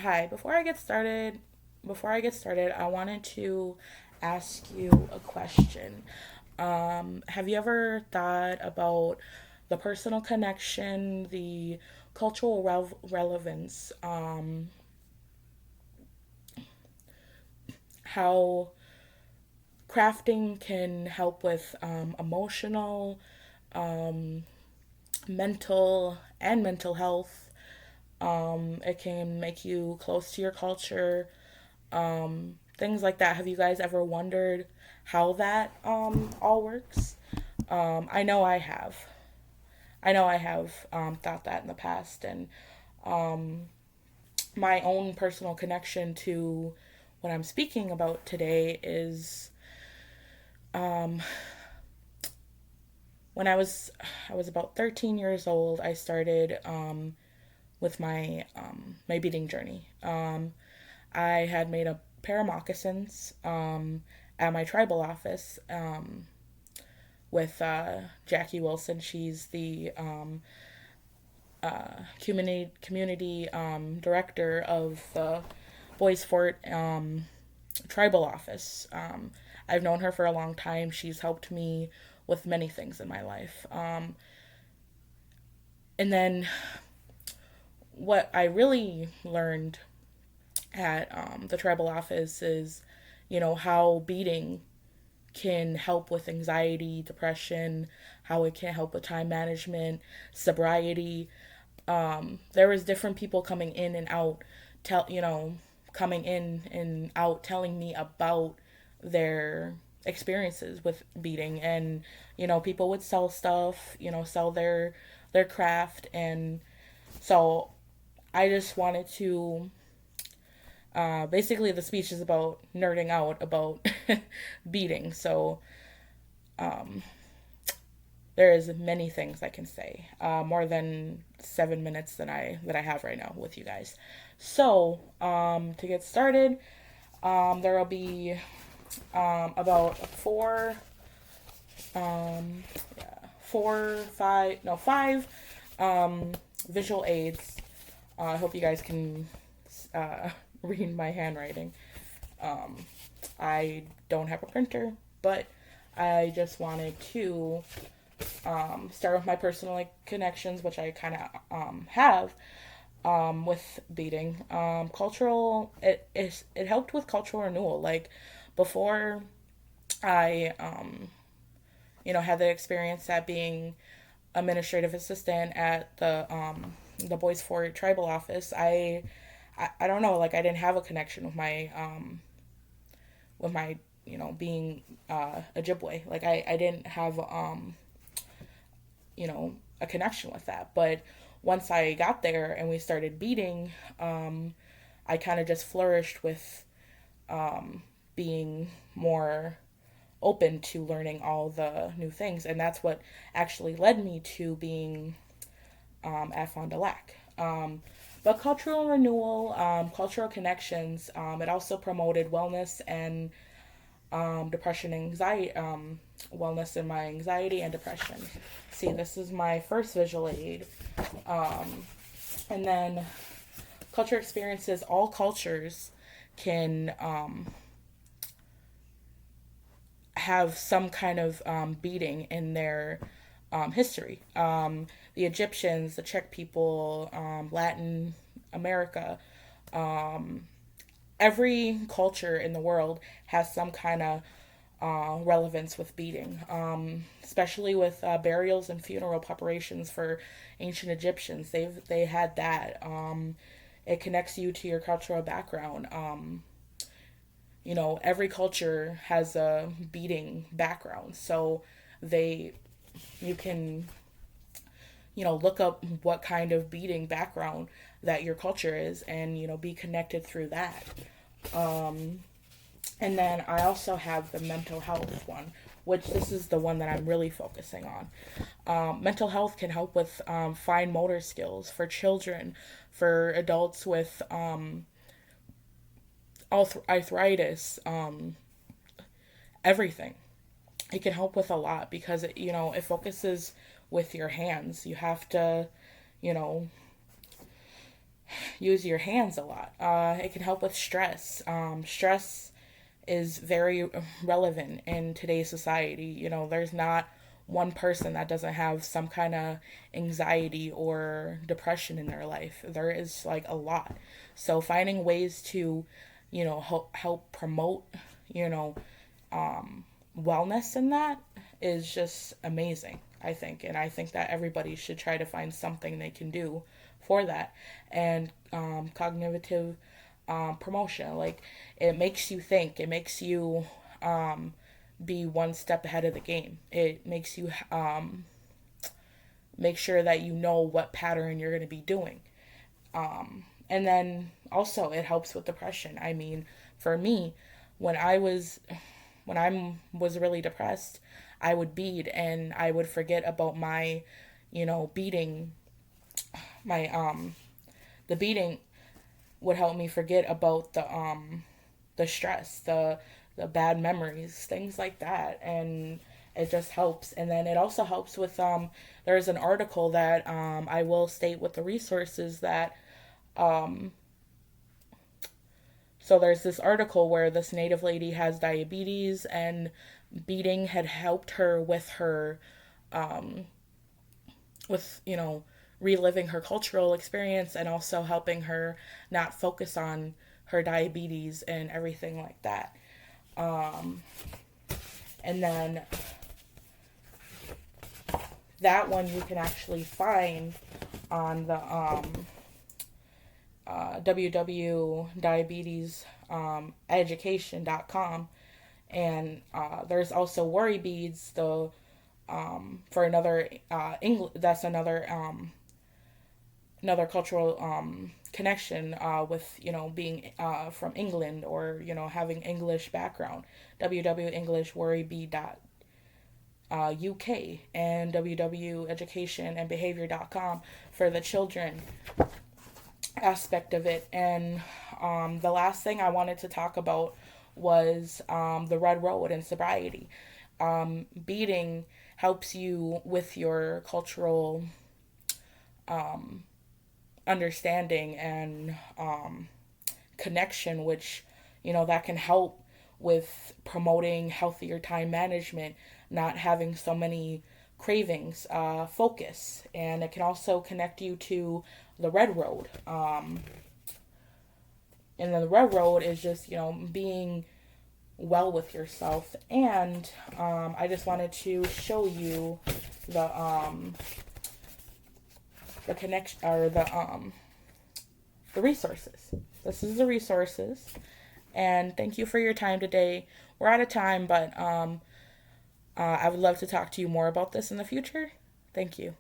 Hi, before I get started, I wanted to ask you a question. Have you ever thought about the personal connection, the cultural relevance, how crafting can help with emotional, mental health? It can make you close to your culture, things like that. Have you guys ever wondered how that all works? I know I have. I know I have thought that in the past, and my own personal connection to what I'm speaking about today is when I was about 13 years old. I started with my beading journey. I had made a pair of moccasins at my tribal office with Jackie Wilson. She's the community director of the Boys Fort tribal office. I've known her for a long time. She's helped me with many things in my life. And then what I really learned at the tribal office is, how beading can help with anxiety, depression, how it can help with time management, sobriety. There was different people coming in and out, coming in and out telling me about their experiences with beading, and people would sell stuff, sell their craft, and so I just wanted to basically, the speech is about nerding out about beading. So there is many things I can say, more than 7 minutes that I have right now with you guys. So to get started, there will be about yeah, five visual aids. I hope you guys can uh, read my handwriting. Um, I don't have a printer, but I just wanted to start with my personal connections, which I kind of have with beading. It helped with cultural renewal. Like before, I had the experience at being administrative assistant at the Boys Fort tribal office. I don't know, like I didn't have a connection with my being Ojibwe. Like I didn't have a connection with that. But once I got there and we started beating, I kind of just flourished with being more open to learning all the new things, and that's what actually led me to being at Fond du Lac. But cultural renewal, cultural connections, it also promoted wellness and depression, anxiety, wellness in my anxiety and depression. See, this is my first visual aid. And then culture experiences, all cultures can have some kind of beating in their history. The Egyptians, the Czech people, Latin America, every culture in the world has some kind of relevance with beading, especially with burials and funeral preparations for ancient Egyptians. They had that. It connects you to your cultural background. Every culture has a beading background, so they you can look up what kind of beading background that your culture is, and be connected through that. And then I also have the mental health one, which this is the one that I'm really focusing on. Mental health can help with fine motor skills for children, for adults with arthritis, everything. It can help with a lot because it focuses with your hands. You have to, you know, use your hands a lot. It can help with stress. Stress is very relevant in today's society. There's not one person that doesn't have some kind of anxiety or depression in their life. There is like a lot. So finding ways to, help promote, you know, wellness in that is just amazing, I think. And I think that everybody should try to find something they can do for that. And cognitive promotion, like, it makes you think, it makes you be one step ahead of the game. It makes you make sure that you know what pattern you're going to be doing. And then also it helps with depression. I mean, for me, when I was when I was really depressed, I would bead and I would forget about my, beating. My the beating would help me forget about the stress, the bad memories, things like that, and it just helps. And then it also helps with there's an article that I will state with the resources that um so there's this article where this native lady has diabetes, and beating had helped her with her with reliving her cultural experience, and also helping her not focus on her diabetes and everything like that. And then that one you can actually find on the www.diabeteseducation.com. And there's also worry beads, the for another that's another cultural connection with being from England, or having English background. www.englishworrybead.uk and www.educationandbehavior.com for the children aspect of it. And the last thing I wanted to talk about was the red road and sobriety. Beading helps you with your cultural understanding and connection, which that can help with promoting healthier time management, not having so many cravings, focus. And it can also connect you to the red road. And then the red road is just being well with yourself. And I just wanted to show you the the connection, or the resources. This is the resources. And thank you for your time today. We're out of time, but I would love to talk to you more about this in the future. Thank you.